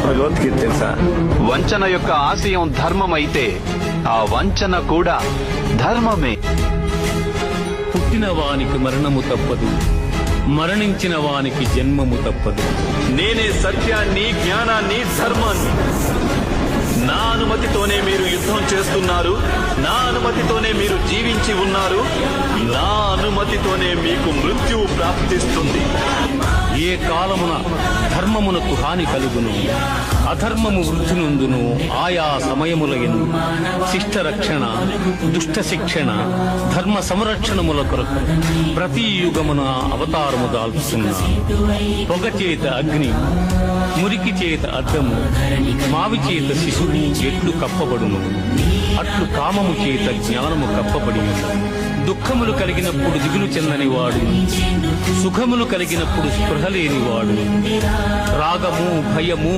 భగవద్గీత తెలుసా? వంచన యొక్క ఆశయం ధర్మమైతే ఆ వంచన కూడా ధర్మమే. పుట్టిన వానికి మరణము తప్పదు, మరణించిన వానికి జన్మము తప్పదు. నేనే సత్యాన్ని, జ్ఞానాన్ని, ధర్మాన్ని. నా అనుమతితోనే మీరు యుద్ధం చేస్తున్నారు, నా అనుమతితోనే మీరు జీవించి ఉన్నారు, నా అనుమతితోనే మీకు మృత్యువు ప్రాప్తిస్తుంది. ఏ కాలమున ధర్మమునకు హాని కలుగును, అధర్మము వృద్ధి నుండును. ఆయా సమయములయందు శిష్ట రక్షణ, దుష్ట శిక్షణ, ధర్మ సంరక్షణముల కొరకు ప్రతి యుగమున అవతారము దాల్చుతున్నా. పొగ చేత అగ్ని, మురికి చేత అద్దము, మావి చేత శిశువు ఎట్లు కప్పబడును, అట్లు కామము చేత జ్ఞానము కప్పబడి. దుఃఖములు కలిగినప్పుడు దిగులు చెందని వాడు, సుఖములు కలిగినప్పుడు స్పృహ లేనివాడు, రాగము, భయము,